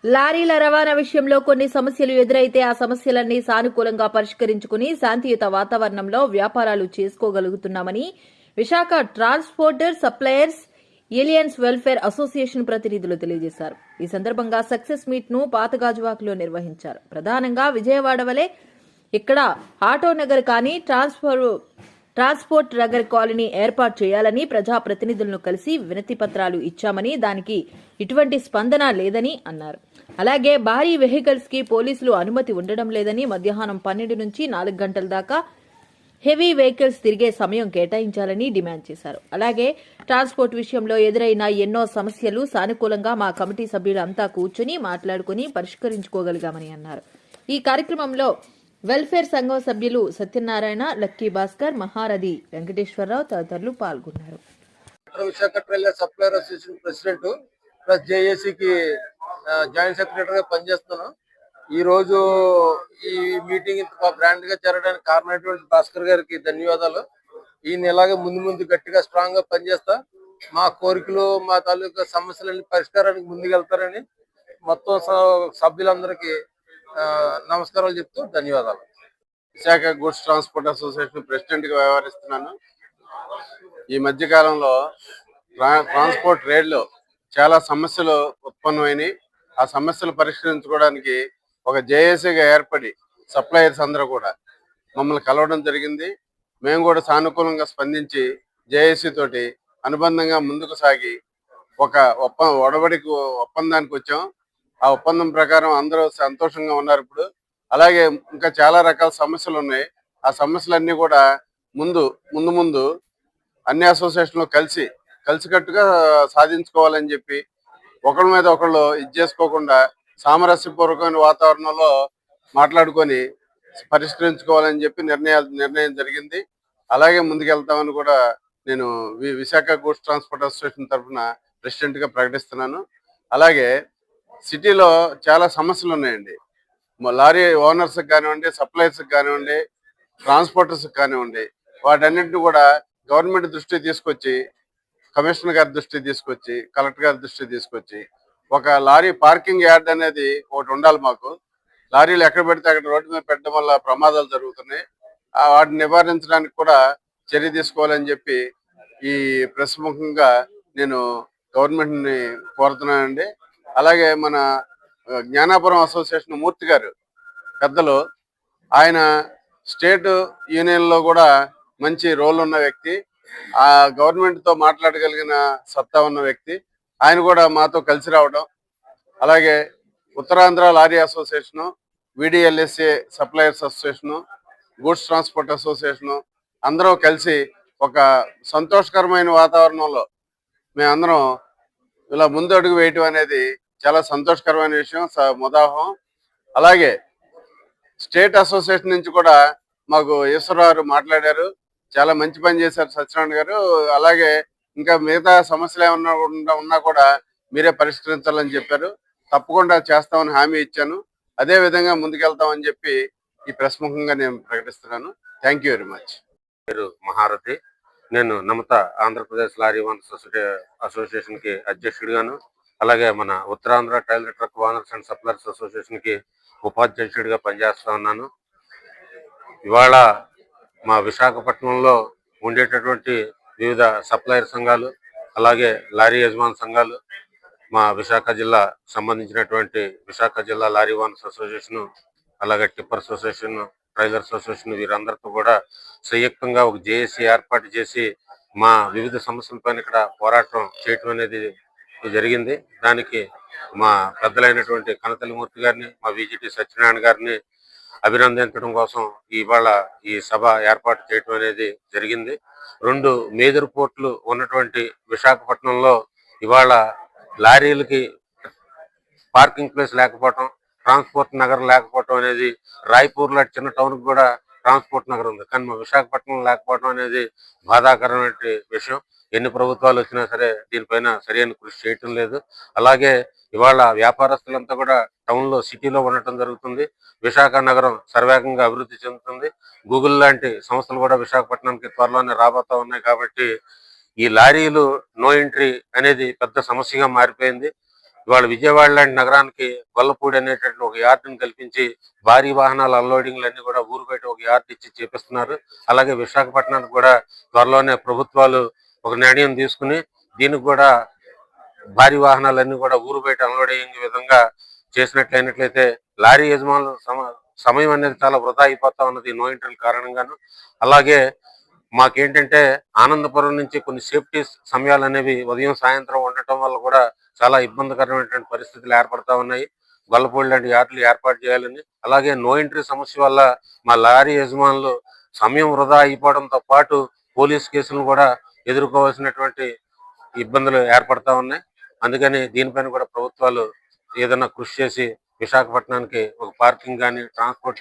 లారీల రవాణా విషయంలో కొన్ని సమస్యలు ఎదురైతే ఆ సమస్యలన్నీ సానుకూలంగా పరిష్కరించుకుని శాంతియుత వాతావరణంలో వ్యాపారాలు చేసుకోగలుగుతున్నామని Visakha transporter suppliers alliance welfare association ప్రతినిధులు తెలియజేశారు. ఈ సందర్భంగా సక్సెస్ మీట్ ను పాతగాజువాకలో నిర్వహించారు. ప్రధానంగా విజయవాడ వలె ఇక్కడ ఆటోనగర్ కానీ ట్రాన్స్పోర్ట్ నగర్ కాలనీ ఏర్పాటు చేయాలని ప్రజాప్రతినిధులను కలిసి వినతి పత్రాలు ఇచ్చామని, దానికి ఇటువంటి స్పందన లేదని అన్నారు. అలాగే భారీ వెహికల్స్ కి పోలీసులు అనుమతి ఉండడం లేదని, మధ్యాహ్నం 12 నుంచి 4 గంటల దాకా హెవీ వెహికల్స్ తిరిగే సమయం కేటాయించాలని డిమాండ్ చేశారు. అలాగే ట్రాన్స్పోర్ట్ విషయంలో ఎదురైన ఎన్నో సమస్యలు సానుకూలంగా మా కమిటీ సభ్యులు అంతా కూర్చుని మాట్లాడుకుని పరిష్కరించుకోగలిగామని అన్నారు. ఈ కార్యక్రమంలో వెల్ఫేర్ సంఘం సభ్యులు సత్యనారాయణ, లక్కీ భాస్కర్, మహారథి వెంకటేశ్వరరావు తదితరులు పాల్గొన్నారు. Visakha trailer supplier association president plus జేఏసీకి జాయింట్ సెక్రటరీగా పనిచేస్తున్నాను. ఈ రోజు ఈ మీటింగ్ ఇంత గ్రాండ్ గా జరగడానికి కారణమైనటువంటి భాస్కర్ గారికి ధన్యవాదాలు. ఈయన ఇలాగే ముందు గట్టిగా స్ట్రాంగ్ గా పనిచేస్తా మా కోరికలు, మా తాలూకా సమస్యలన్నీ పరిష్కారానికి ముందుకెళ్తారని మొత్తం సభ్యులందరికీ నమస్కారాలు చెప్తూ ధన్యవాదాలు. Visakha goods transport association president గా వ్యవహరిస్తున్నాను. ఈ మధ్య కాలంలో ట్రాన్స్పోర్ట్ రేట్లో చాలా సమస్యలు ఉత్పన్నమైనవి. ఆ సమస్యలు పరిష్కరించుకోవడానికి ఒక జేఏసీగా ఏర్పడి సప్లయర్స్ అందరూ కూడా మమ్మల్ని కలవడం జరిగింది. మేము కూడా సానుకూలంగా స్పందించి జేఏసీ తోటి అనుబంధంగా ముందుకు సాగి ఒక ఒప్పందానికి వచ్చాం. ఆ ఒప్పందం ప్రకారం అందరూ సంతోషంగా ఉన్నారు ఇప్పుడు. అలాగే ఇంకా చాలా రకాల సమస్యలు ఉన్నాయి. ఆ సమస్యలన్నీ కూడా ముందు అన్ని అసోసియేషన్లు కలిసికట్టుగా సాధించుకోవాలని చెప్పి ఒకరి మీద ఒకళ్ళు ఇది చేసుకోకుండా సామరస్యపూర్వకమైన వాతావరణంలో మాట్లాడుకొని పరిష్కరించుకోవాలని చెప్పి నిర్ణయం జరిగింది. అలాగే ముందుకెళ్తామని కూడా నేను విశాఖ గూడ్స్ ట్రాన్స్పోర్ట్ అసోసియేషన్ తరఫున ప్రెసిడెంట్ గా ప్రకటిస్తున్నాను. అలాగే సిటీలో చాలా సమస్యలు ఉన్నాయండి. లారీ ఓనర్స్ కానివ్వండి, సప్లయర్స్ కానివ్వండి, ట్రాన్స్పోర్టర్స్ కానివ్వండి, వాటన్నింటినీ కూడా గవర్నమెంట్ దృష్టికి తీసుకొచ్చి, కమిషనర్ గారి దృష్టికి తీసుకొచ్చి, కలెక్టర్ గారి దృష్టికి తీసుకొచ్చి ఒక లారీ పార్కింగ్ యార్డ్ అనేది ఒకటి ఉండాలి మాకు. లారీలు ఎక్కడ పెడితే అక్కడ రోడ్డు మీద పెట్టడం వల్ల ప్రమాదాలు జరుగుతున్నాయి. వాటిని నివారించడానికి కూడా చర్య తీసుకోవాలని చెప్పి ఈ ప్రెస్ ముఖంగా నేను గవర్నమెంట్ ని కోరుతున్నానండి. అలాగే మన జ్ఞానాపురం అసోసియేషన్ మూర్తి గారు పెద్దలు, ఆయన స్టేట్ యూనియన్ లో కూడా మంచి రోల్ ఉన్న వ్యక్తి, ఆ గవర్నమెంట్ తో మాట్లాడగలిగిన సత్తా ఉన్న వ్యక్తి. ఆయన కూడా మాతో కలిసి రావడం, అలాగే Uttarandhra lorry association, VDLSA suppliers association, goods transport association అందరూ కలిసి ఒక సంతోషకరమైన వాతావరణంలో మేమందరం ఇలా ముందు అడుగు వేయటం అనేది చాలా సంతోషకరమైన విషయం, ముదాహం. అలాగే స్టేట్ అసోసియేషన్ నుంచి కూడా మాకు ఈశ్వరరావు మాట్లాడారు, చాలా మంచి పని చేశారు సత్యనారాయణ గారు. అలాగే ఇంకా మిగతా సమస్యలు ఏమన్నా ఉన్నా కూడా మీరే పరిష్కరించాలని చెప్పారు. తప్పకుండా చేస్తామని హామీ ఇచ్చాను. అదే విధంగా ముందుకెళ్తామని చెప్పి ఈ ప్రెస్ ముఖంగా నేను ప్రకటిస్తున్నాను. Thank you very much. పేరు మహారథి. నేను నమత ఆంధ్రప్రదేశ్ లారీ ఓనర్స్ అసోసియేషన్ కి అధ్యక్షుడిగాను, అలాగే మన Uttarandhra trailer truck owners and suppliers association కి ఉపాధ్యక్షుడిగా పనిచేస్తా ఉన్నాను. ఇవాళ మా విశాఖపట్నంలో ఉండేటటువంటి వివిధ సప్లయర్ సంఘాలు, అలాగే లారీ యజమాన్ సంఘాలు, మా విశాఖ జిల్లా సంబంధించినటువంటి విశాఖ జిల్లా లారీ ఓనర్స్ అసోసియేషన్, అలాగే టిప్పర్ అసోసియేషన్, ట్రైలర్ అసోసియేషన్, వీరందరితో కూడా సంయుక్తంగా ఒక జేఏసీ ఏర్పాటు చేసి మా వివిధ సమస్యలపైన ఇక్కడ పోరాటం చేయటం అనేది జరిగింది. దానికి మా పెద్దలైనటువంటి కనతల్లిమూర్తి గారిని, మా విజిటి సత్యనారాయణ గారిని అభినందించడం కోసం ఇవాళ ఈ సభ ఏర్పాటు చేయటం అనేది జరిగింది. 2 మేజర్ పోర్టులు ఉన్నటువంటి విశాఖపట్నంలో ఇవాళ లారీలకి పార్కింగ్ ప్లేస్ లేకపోవటం, ట్రాన్స్పోర్ట్ నగరం లేకపోవటం అనేది, రాయ్పూర్ లాంటి చిన్న టౌన్ కూడా ట్రాన్స్పోర్ట్ నగరం ఉంది, కానీ మా విశాఖపట్నం లేకపోవడం అనేది బాధాకరమైన విషయం. ఎన్ని ప్రభుత్వాలు వచ్చినా సరే దీనిపైన సరైన కృషి చేయటం లేదు. అలాగే ఇవాళ వ్యాపారస్తులంతా కూడా టౌన్ లో, సిటీలో ఉండటం జరుగుతుంది. విశాఖ నగరం సర్వేగంగా అభివృద్ధి చెందుతుంది. గూగుల్ లాంటి సంస్థలు కూడా విశాఖపట్నానికి త్వరలోనే రాబోతా ఉన్నాయి. కాబట్టి ఈ లారీలు నో ఎంట్రీ అనేది పెద్ద సమస్యగా మారిపోయింది. ఇవాళ విజయవాడ లాంటి నగరానికి గొల్లపూడి అనేటువంటి ఒక యార్డును కల్పించి భారీ వాహనాల అన్లోడింగ్లన్నీ కూడా ఊరు బయట ఒక యార్డ్ ఇచ్చి చేపిస్తున్నారు. అలాగే విశాఖపట్నానికి కూడా త్వరలోనే ప్రభుత్వాలు ఒక నిర్ణయం తీసుకుని దీనికి కూడా భారీ వాహనాలన్నీ కూడా ఊరు బయట అన్లోడ్ అయ్యే విధంగా చేసినట్లయితే లారీ యజమానులు సమయం అనేది చాలా వృధా అయిపోతా ఉన్నది నో ఎంట్రీల కారణంగాను. అలాగే మాకేంటంటే ఆనందపురం నుంచి కొన్ని సేఫ్టీ సమయాలు అనేవి ఉదయం సాయంత్రం ఉండటం వల్ల కూడా చాలా ఇబ్బందికరమైనటువంటి పరిస్థితులు ఏర్పడతా ఉన్నాయి. గొల్లపూడి లాంటి యార్డులు ఏర్పాటు చేయాలని, అలాగే నో ఎంట్రీ సమస్య వల్ల మా లారీ యజమానులు సమయం వృధా అయిపోవడంతో పాటు పోలీస్ కేసులను కూడా ఎదుర్కోవాల్సినటువంటి ఇబ్బందులు ఏర్పడతా ఉన్నాయి. అందుకని దీనిపైన కూడా ప్రభుత్వాలు ఏదైనా కృషి చేసి విశాఖపట్నానికి ఒక పార్కింగ్ కానీ ట్రాన్స్పోర్ట్